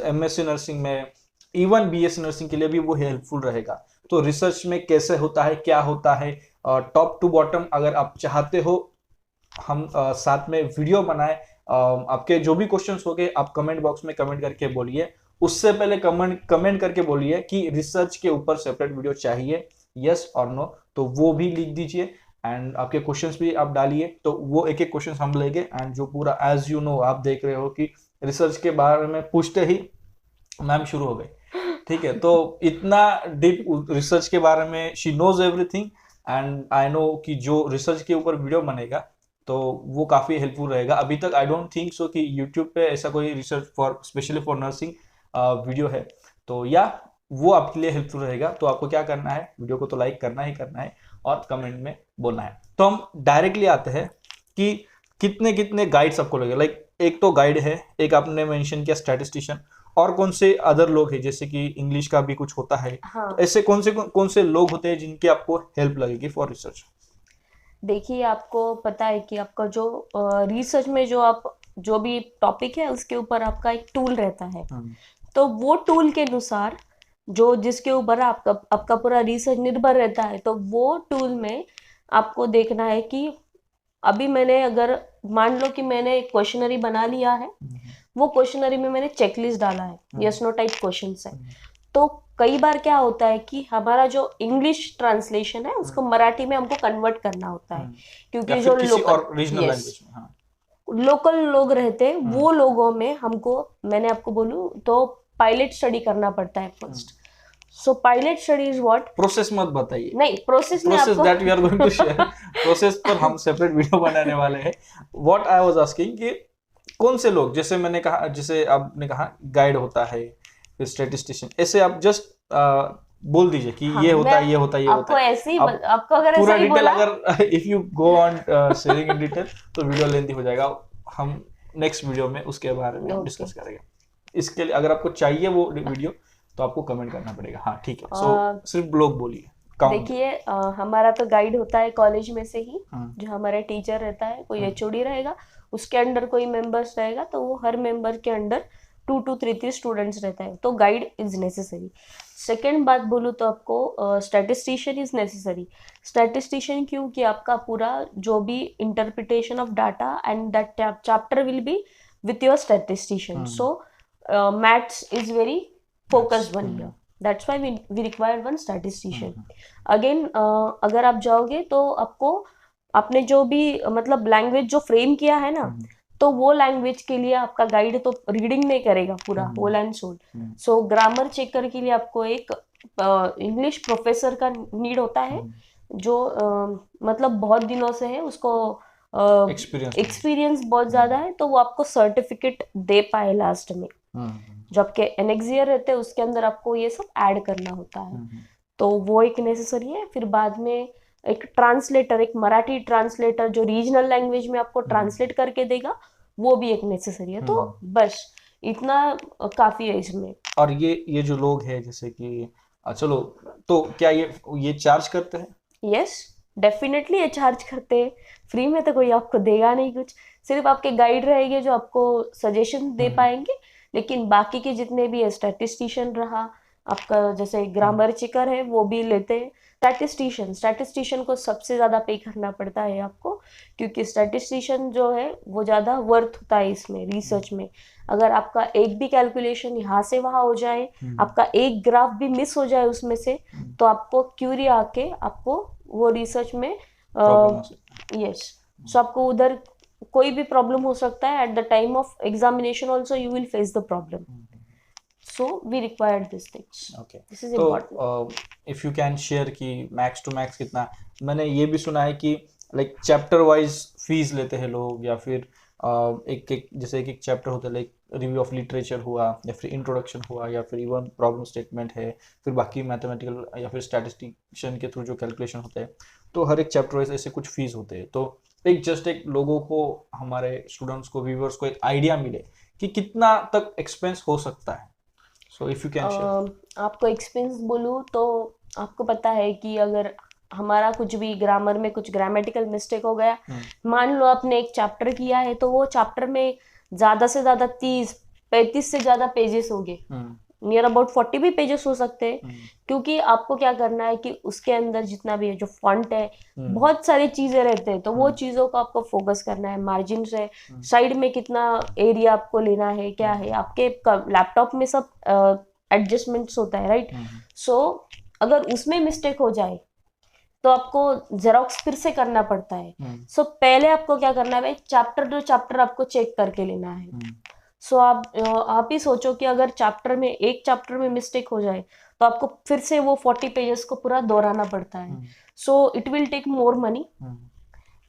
एमएससी नर्सिंग में, इवन बीएससी नर्सिंग के लिए भी वो हेल्पफुल रहेगा। तो रिसर्च में कैसे होता है, क्या होता है, टॉप टू बॉटम अगर आप चाहते हो हम साथ में वीडियो बनाए। आपके जो भी क्वेश्चंस हो गए आप कमेंट बॉक्स में कमेंट करके बोलिए। उससे पहले कमेंट करके बोलिए कि रिसर्च के ऊपर सेपरेट वीडियो चाहिए, यस और नो, तो वो भी लिख दीजिए। एंड आपके क्वेश्चंस भी आप डालिए, तो वो एक एक क्वेश्चन हम लेंगे। एंड जो पूरा एज यू नो आप देख रहे हो कि रिसर्च के बारे में पूछते ही मैम शुरू हो गए, ठीक है। तो इतना डीप रिसर्च के बारे में she knows everything. And I know कि जो रिसर्च के ऊपर वीडियो बनेगा तो वो काफ़ी हेल्पफुल रहेगा। अभी तक आई डोंट थिंक सो कि यूट्यूब पे ऐसा कोई research for specially for nursing video है, तो या वो आपके लिए हेल्पफुल रहेगा। तो आपको क्या करना है, वीडियो को तो लाइक करना ही करना है और कमेंट में बोलना है। तो हम डायरेक्टली आते हैं कि कितने कितने गाइड्स आपको लगेगा। लाइक एक तो गाइड है, एक आपने मेंशन किया स्टैटिस्टिशियन, और कौन से अदर लोग हैं, जैसे कि इंग्लिश का भी कुछ होता है, हाँ, तो ऐसे कौन से लोग होते हैं जिनकी आपको हेल्प लगेगी फॉर रिसर्च? देखिए आपको पता है कि आपका जो रिसर्च में जो आप जो भी टॉपिक है उसके ऊपर आपका एक टूल रहता है, तो वो टूल के अनुसार जो जिसके ऊपर आपका आपका पूरा रिसर्च निर्भर रहता है, तो वो टूल में आपको देखना है कि अभी मैंने अगर मान लो कि मैंने एक क्वेश्चनरी बना लिया है, वो क्वेश्चनरी में मैंने चेकलिस्ट डाला है, यस नो टाइप क्वेश्चंस है, तो कई बार क्या होता है कि हमारा जो इंग्लिश ट्रांसलेशन है उसको मराठी में हमको कन्वर्ट करना होता है, या क्योंकि फिर जो किसी और रीजनल यस लैंग्वेज में। हाँ। लोकल लोग रहते हैं, वो लोगों में हमको, मैंने आपको बोलूं तो पायलट स्टडी करना पड़ता है first. So pilot study is what, process मत बताइए, नहीं प्रोसेस में प्रोसेस आपको that we are going to share, process पर हम सेपरेट वीडियो बनाने वाले हैं। व्हाट आई वाज आस्किंग कि कौन से लोग, जैसे मैंने कहा, जैसे आपने कहा गाइड होता है, फिर स्टैटिस्टिशियन, ऐसे आप जस्ट बोल दीजिए कि हाँ, ये होता मैं है, ये होता है, ये होता आपको है। ऐसे ही आप आपको अगर पूरा ऐसा ही डिटेल, बोला, अगर if you go on sharing in detail तो वीडियो लेंथी हो जाएगा, हम नेक्स्ट वीडियो में उसके बारे में Okay. डिस्कस करेंगे। इसके लिए अगर आपको चाहिए वो वीडियो तो आपको कमेंट करना पड़ेगा। हाँ ठीक है, सो सिर्फ लोग बोलिए, काउंट। देखिए हमारा तो गाइड होता है कॉलेज में से ही, हाँ। जो हमारे टीचर रहता है, कोई एचओडी रहेगा, उसके अंडर कोई मेंबर्स रहेगा, तो वो हर मेंबर के अंडर 2 to 3 स्टूडेंट्स रहता है, तो गाइड इज नेसेसरी। सेकेंड बात बोलूँ तो आपको स्टैटिस्टिशियन इज नेसेसरी। स्टैटिस्टिशियन क्यों, कि आपका पूरा जो भी interpretation of data and that chapter will be with your statistician, so maths is very focused one here, that's why we require one statistician. Again अगर आप जाओगे तो आपको आपने जो भी मतलब लैंग्वेज जो फ्रेम किया है ना, तो वो लैंग्वेज के लिए आपका गाइड तो रीडिंग नहीं करेगा पूरा whole and soul. So grammar checker के लिए आपको एक इंग्लिश प्रोफेसर का नीड होता है, जो मतलब बहुत दिनों से है, उसको एक्सपीरियंस बहुत ज्यादा है, तो वो आपको सर्टिफिकेट दे पाए लास्ट में। जो आपके एनेक्सियर रहते हैं उसके अंदर आपको ये सब ऐड करना होता है, तो वो एक नेसेसरी है। फिर बाद में एक ट्रांसलेटर, एक मराठी ट्रांसलेटर जो रीजनल लैंग्वेज में आपको ट्रांसलेट करके देगा, वो भी एक नेसेसरी है। तो बस इतना काफी है इसमें। और ये जो लोग हैं, जैसे कि चलो, तो क्या ये चार्ज करते हैं? यस, डेफिनेटली ये चार्ज करते हैं, फ्री में तो कोई आपको देगा नहीं कुछ, सिर्फ आपके गाइड रहेंगे जो आपको सजेशन दे पाएंगे, लेकिन बाकी के जितने भी है, स्टैटिस्टिशियन रहा आपका, जैसे ग्रामर चेकर है वो भी लेते हैं। स्टैटिस्टिशियन को सबसे ज़्यादा पे करना पड़ता है आपको, क्योंकि स्टैटिस्टिशियन जो है वो ज़्यादा वर्थ होता है इसमें रिसर्च में। अगर आपका एक भी कैलकुलेशन यहाँ से वहाँ हो जाए, आपका एक ग्राफ भी मिस हो जाए उसमें से, तो आपको क्यूरी आके आपको वो रिसर्च में यस, सो आपको उधर कोई भी प्रॉब्लम हो सकता है। At the time of examination also you will face the problem, so we required these things. Okay. This is तो important. If you can share कि मैक्स टू मैक्स कितना, मैंने ये भी सुना है कि लाइक चैप्टर वाइज फीस लेते हैं लोग, या फिर एक जैसे एक चैप्टर होता है, लाइक रिव्यू ऑफ लिटरेचर हुआ, या फिर इंट्रोडक्शन हुआ, या फिर इवन प्रॉब्लम स्टेटमेंट है, फिर बाकी मैथमेटिकल या फिर स्टैटिस्टिशियन के थ्रू जो कैलकुलेशन होते हैं, तो हर एक चैप्टर वाइज ऐसे कुछ फीस होते हैं। तो एक लोगों को, हमारे स्टूडेंट्स को, व्यूवर्स को एक आइडिया मिले कि कितना तक एक्सपेंस हो सकता है। So if you can share. आपको एक्सपेंस बोलूँ तो आपको पता है कि अगर हमारा कुछ भी ग्रामर में कुछ ग्रामेटिकल मिस्टेक हो गया, मान लो आपने एक चैप्टर किया है, तो वो चैप्टर में ज़्यादा से ज़्यादा 30-35 से ज़्यादा पेजेस हो गए, नियर अबाउट 40 भी पेजेस हो सकते हैं, क्योंकि आपको क्या करना है कि उसके अंदर जितना भी है, जो फॉन्ट है, बहुत सारी चीजें रहते हैं, तो वो चीजों को आपको फोकस करना है। मार्जिन है, साइड में कितना एरिया आपको लेना है, क्या है, आपके लैपटॉप में सब एडजस्टमेंट्स होता है, राइट। सो अगर उसमें मिस्टेक हो जाए तो आपको जेरोक्स फिर से करना पड़ता है। सो पहले आपको क्या करना है, चैप्टर टू चैप्टर आपको चेक करके लेना है। सो आप ही सोचो कि अगर एक चैप्टर में मिस्टेक हो जाए तो आपको फिर से वो 40 पेजेस को पूरा दोहराना पड़ता है। So it will take more money,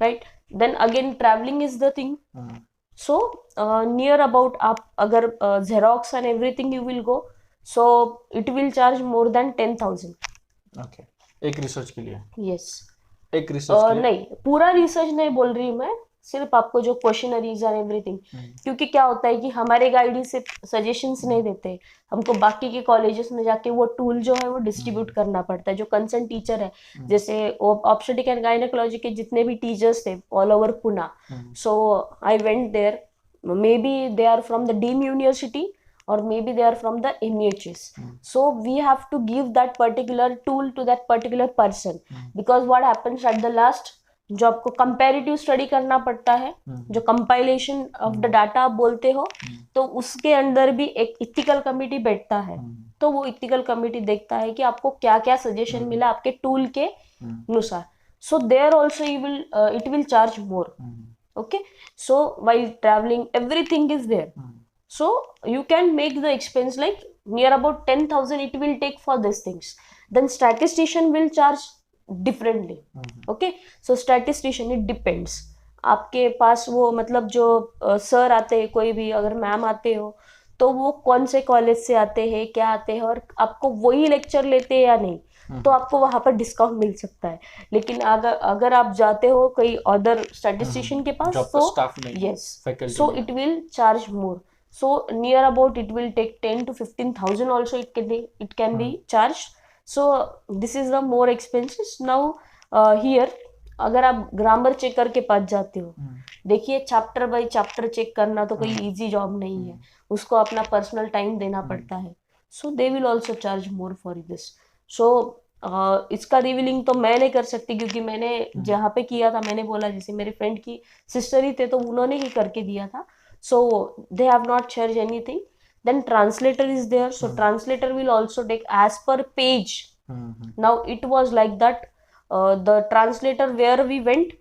right. Then again travelling is the thing. So near about आप अगर xerox and everything you will go, so it will charge more than 10,000। Okay, एक रिसर्च के लिए? यस, एक research के लिए? नहीं, पूरा रिसर्च नहीं बोल रही मैं, सिर्फ आपको जो क्वेश्चनरीज और एवरीथिंग, क्योंकि क्या होता है कि हमारे गाइड ही सिर्फ सजेशंस नहीं देते, हमको बाकी के कॉलेजेस में जाके वो टूल जो है वो डिस्ट्रीब्यूट करना पड़ता है। जो कंसर्न टीचर है, जैसे ऑब्स्टेट्रिक एंड गायनेकोलॉजी के जितने भी टीचर्स थे all over Pune, so I went there, may be they are from the deem university or maybe they are from the MUHs. So we have to give that particular tool to that particular person, because what happens at the last, जो आपको comparative study करना पड़ता है, जो compilation of the data आप बोलते हो, तो उसके अंदर भी एक इथिकल कमिटी बैठता है। तो वो इथिकल कमिटी देखता है कि आपको क्या क्या सजेशन मिला आपके टूल के अनुसार। So there also you will it will charge more. Okay, so while traveling everything is there, so you can make the expense like near about 10,000 it will take for these things. Then statistician will charge differently. Okay, so statistician it depends, आपके पास वो मतलब जो sir आते हैं, कोई भी अगर ma'am आते हो तो वो कौन से कॉलेज से आते हैं, क्या आते हैं, और आपको वही लेक्चर लेते हैं या नहीं, तो आपको वहां पर डिस्काउंट मिल सकता है। लेकिन अगर आप जाते हो कोई अदर स्टैटिस्टिशियन के पास, तो yes, so it will charge more. So near about it will take 10 to 15,000 also it can be charged. So this is the more expenses. Now here अगर आप ग्रामर चेकर के पास जाते हो, देखिए चैप्टर बाय चैप्टर चेक करना तो कोई easy job नहीं है, उसको अपना पर्सनल टाइम देना पड़ता है। So they will also charge more for this. So इसका रिवीलिंग तो मैं नहीं कर सकती, क्योंकि मैंने जहाँ पे किया था, मैंने बोला जैसे मेरे फ्रेंड की सिस्टर ही थे तो उन्होंने ही करके दिया था, so they have not charged anything. Then translator is there, so translator will also take as per page. Now it was like that, the translator where we went,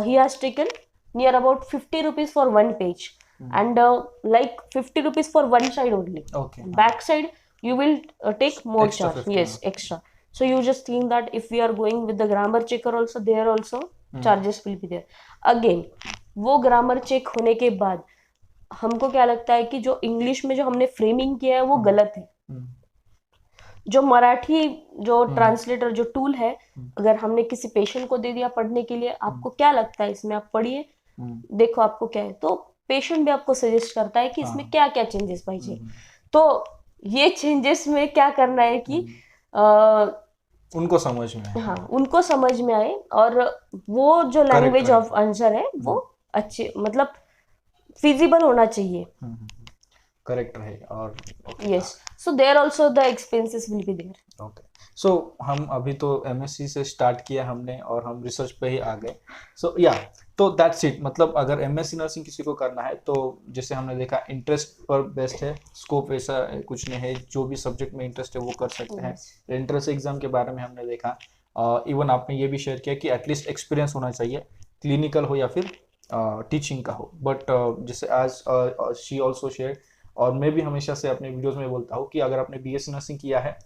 he has taken near about 50 rupees for one page, and like 50 rupees for one side only. Okay, back side you will take more extra charge. Yes, extra. So you just think that if we are going with the grammar checker also, there also charges will be there. Again वो grammar check होने के बाद हमको क्या लगता है कि जो इंग्लिश में जो हमने फ्रेमिंग किया है वो गलत है। जो मराठी जो ट्रांसलेटर जो टूल है, अगर हमने किसी पेशेंट को दे दिया पढ़ने के लिए, आपको क्या लगता है इसमें, आप पढ़िए, देखो आपको क्या है, तो पेशेंट भी आपको सजेस्ट करता है कि इसमें क्या क्या चेंजेस पाइए। तो ये चेंजेस में क्या करना है कि उनको समझ में आए, हाँ, उनको समझ में आए, और वो जो लैंग्वेज ऑफ आंसर है वो अच्छे मतलब फिजिबल होना चाहिए, करेक्ट रहे। और yes, so there also the expenses will be there. Okay, so हम अभी तो एमएससी से स्टार्ट किया हमने और हम रिसर्च पे ही आ गए। सो या तो दैट्स इट, मतलब अगर एमएससी नर्सिंग किसी को करना है तो जैसे हमने देखा इंटरेस्ट पर बेस्ड है, स्कोप ऐसा कुछ नहीं है, जो भी सब्जेक्ट में इंटरेस्ट है वो कर सकते हैं। एंट्रेंस एग्जाम के बारे में हमने देखा, इवन आपने ये भी शेयर किया कि एटलीस्ट एक्सपीरियंस होना चाहिए, क्लिनिकल हो या फिर टीचिंग का हो। बट जैसे आज शी ऑल्सो शेयर, और मैं भी हमेशा से अपने वीडियोस में बोलता हूँ कि अगर आपने बीएससी नर्सिंग किया है,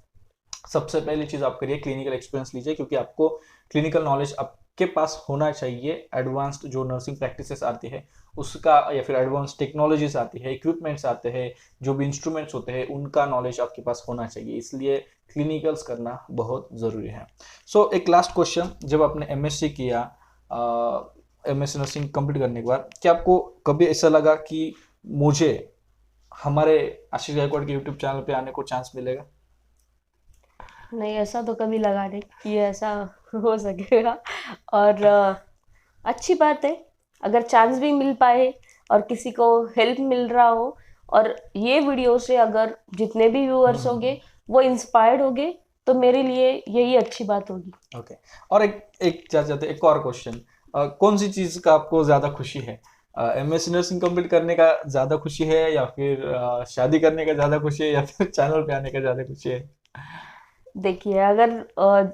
सबसे पहली चीज़ आप करिए क्लिनिकल एक्सपीरियंस लीजिए, क्योंकि आपको क्लिनिकल नॉलेज आपके पास होना चाहिए। एडवांस्ड जो नर्सिंग प्रैक्टिसेस आती है उसका, या फिर एडवांस टेक्नोलॉजीज आती है, इक्विपमेंट्स आते हैं, जो भी इंस्ट्रूमेंट्स होते हैं उनका नॉलेज आपके पास होना चाहिए, इसलिए क्लिनिकल्स करना बहुत ज़रूरी है। सो एक लास्ट क्वेश्चन, जब आपने एमएससी किया, एमएससी नर्सिंग कंप्लीट करने के बाद, क्या आपको कभी ऐसा लगा कि मुझे हमारे आशीष गायकवाड़ के यूट्यूब चैनल पे आने को चांस मिलेगा? नहीं, ऐसा तो कभी लगा नहीं कि ऐसा हो सकेगा, और अच्छी बात है अगर चांस भी मिल पाए और किसी को हेल्प मिल रहा हो, और ये वीडियो से अगर जितने भी व्यूअर्स होंगे वो इंस्पायर्ड होंगे, तो मेरे लिए यही अच्छी बात होगी। ओके, और एक और क्वेश्चन, कौन सी चीज का आपको ज्यादा खुशी है? एमएससी नर्सिंग कंप्लीट करने का ज्यादा खुशी है, या फिर शादी करने का ज्यादा खुशी है, या फिर चैनल पे आने का ज्यादा खुशी है? देखिए, अगर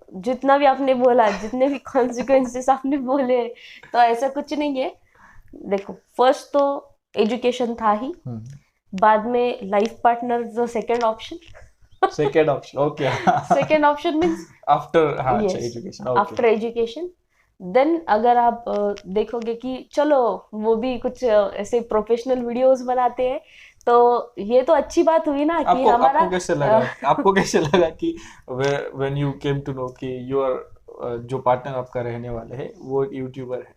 जितना भी आपने बोला, जितने भी कॉन्सिक्वेंसेस आपने बोले, तो ऐसा कुछ नहीं है। देखो, फर्स्ट तो एजुकेशन था ही, बाद में लाइफ पार्टनर जो second option. Second option, okay. Second option means after education, okay, after education. Then अगर आप देखोगे कि चलो वो भी कुछ ऐसे प्रोफेशनल वीडियोस बनाते हैं, तो ये तो अच्छी बात हुई ना कि हमारा। आपको कैसे लगा कि when you came to know कि योर जो पार्टनर आपका रहने वाले हैं वो यूट्यूबर है?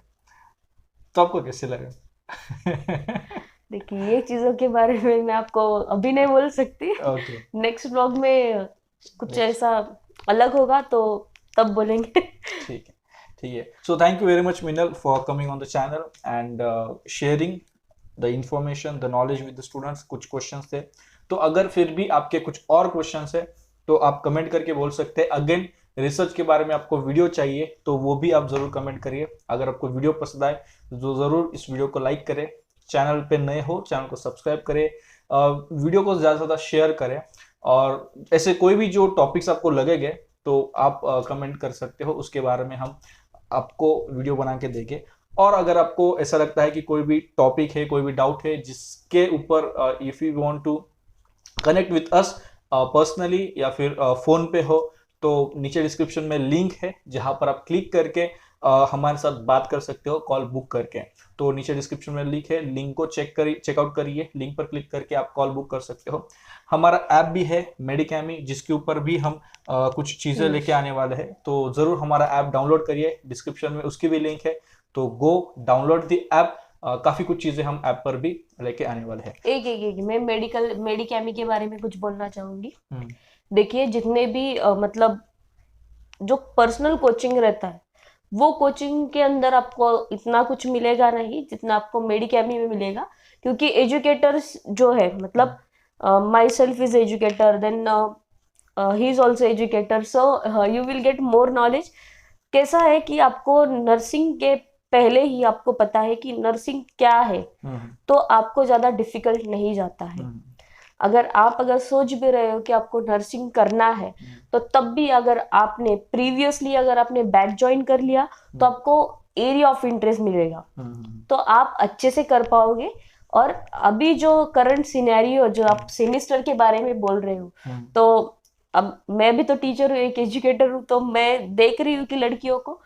तो आपको कैसे लगा? देखिए ये चीजों के बारे में मैं आपको अभी नहीं बोल सकती। ओके, नेक्स्ट ब्लॉग में कुछ नेक्स्ट, ऐसा अलग होगा तो तब बोलेंगे। ठीक है, ठीक है। So thank you very much Minal for coming on the channel and sharing the information, the knowledge with the students. कुछ क्वेश्चंस थे, तो अगर फिर भी आपके कुछ और क्वेश्चंस है तो आप कमेंट करके बोल सकते हैं। अगेन, रिसर्च के बारे में आपको वीडियो चाहिए तो वो भी आप जरूर कमेंट करिए। अगर आपको वीडियो पसंद आए तो जरूर इस वीडियो को लाइक करें। चैनल पे नए हो, चैनल को सब्सक्राइब करें, वीडियो को ज़्यादा से ज़्यादा शेयर करें। और ऐसे कोई भी जो टॉपिक्स आपको लगेंगे तो आप कमेंट कर सकते हो, उसके बारे में हम आपको वीडियो बना के देंगे। और अगर आपको ऐसा लगता है कि कोई भी टॉपिक है, कोई भी डाउट है जिसके ऊपर if you want to connect with us personally या फिर फोन पे हो, तो नीचे डिस्क्रिप्शन में लिंक है जहां पर आप क्लिक करके हमारे साथ बात कर सकते हो, कॉल बुक करके। तो नीचे डिस्क्रिप्शन में लिंक है, लिंक को चेकआउट करिए, लिंक पर क्लिक करके आप कॉल बुक कर सकते हो। हमारा ऐप भी है मेडिकैमी, जिसके ऊपर भी हम कुछ चीजें लेके आने वाले हैं, तो जरूर हमारा ऐप डाउनलोड करिए। डिस्क्रिप्शन में उसकी भी लिंक है, तो गो डाउनलोड द ऐप। काफी कुछ चीजें हम ऐप पर भी लेके आने वाले हैं। एक मैं मेडिकैमी के बारे में कुछ बोलना चाहूंगी। देखिए जितने भी मतलब जो पर्सनल कोचिंग रहता है वो कोचिंग के अंदर आपको इतना कुछ मिलेगा नहीं जितना आपको मेडिकैमी में मिलेगा, क्योंकि एजुकेटर्स जो है मतलब my self is educator, then he is also educator, so you will get more knowledge. कैसा है कि आपको नर्सिंग के पहले ही आपको पता है कि नर्सिंग क्या है, तो आपको ज्यादा डिफिकल्ट नहीं जाता है। अगर सोच भी रहे हो कि आपको नर्सिंग करना है, तो तब भी अगर आपने प्रीवियसली अगर आपने बैच ज्वाइन कर लिया तो आपको एरिया ऑफ इंटरेस्ट मिलेगा, तो आप अच्छे से कर पाओगे। और अभी जो करंट सिनेरियो जो आप सेमिस्टर के बारे में बोल रहे हो, तो अब मैं भी तो टीचर हूँ, एक एजुकेटर हूँ, तो मैं देख रही हूँ कि लड़कियों को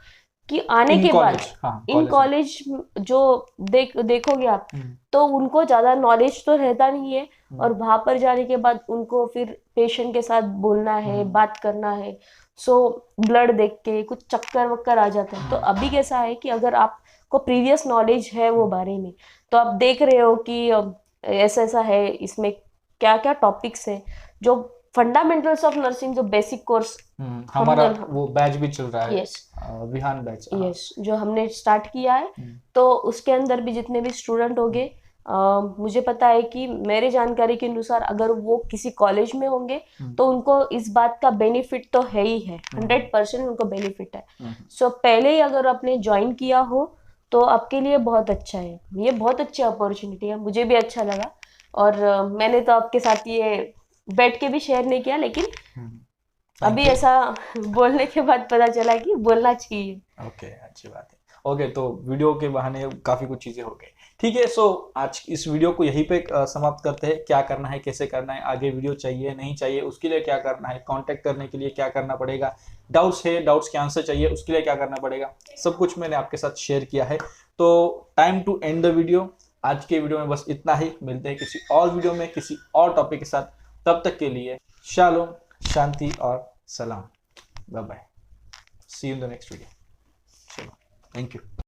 कि आने के बाद इन कॉलेज जो देखोगे आप, तो उनको ज्यादा नॉलेज तो रहता नहीं है, और वहां पर जाने के बाद उनको फिर पेशेंट के साथ बोलना है, बात करना है, सो ब्लड देख के कुछ चक्कर वक्कर आ जाता है। तो अभी कैसा है कि अगर आपको प्रीवियस नॉलेज है वो बारे में, तो आप देख रहे हो कि ऐसा ऐसा है, इसमें क्या क्या टॉपिक्स है, जो फंडामेंटल्स ऑफ नर्सिंग, जो बेसिक कोर्स हमारा वो बैच भी चल रहा है। यस, विहान बैच, यस, जो हमने स्टार्ट किया है, तो उसके अंदर भी जितने भी स्टूडेंट होंगे, मुझे पता है कि मेरे जानकारी के अनुसार अगर वो किसी कॉलेज में होंगे तो उनको इस बात का बेनिफिट तो है ही है, 100% उनको बेनिफिट है। सो पहले ही अगर आपने ज्वाइन किया हो तो आपके लिए बहुत अच्छा है, ये बहुत अच्छी अपॉर्चुनिटी है, मुझे भी अच्छा लगा। और मैंने तो आपके साथ ये बैठ के भी शेयर नहीं किया, लेकिन अभी ऐसा बोलने के बाद पता चला कि बोलना चाहिए। ओके, अच्छी बात है। ओके, तो वीडियो के बहाने काफी कुछ चीजें हो गई। ठीक है, सो आज इस वीडियो को यहीं पे समाप्त करते हैं। क्या करना है, कैसे करना है, आगे वीडियो चाहिए नहीं चाहिए, उसके लिए क्या करना है, कांटेक्ट करने के लिए क्या करना पड़ेगा, डाउट्स है, डाउट्स के आंसर चाहिए, उसके लिए क्या करना पड़ेगा, सब कुछ मैंने आपके साथ शेयर किया है। तो time to end the video. आज के वीडियो में बस इतना ही। मिलते हैं किसी और वीडियो में किसी और टॉपिक के साथ। तब तक के लिए शालोम, शांति और सलाम। Bye bye, see you in the next video. चलो, थैंक यू।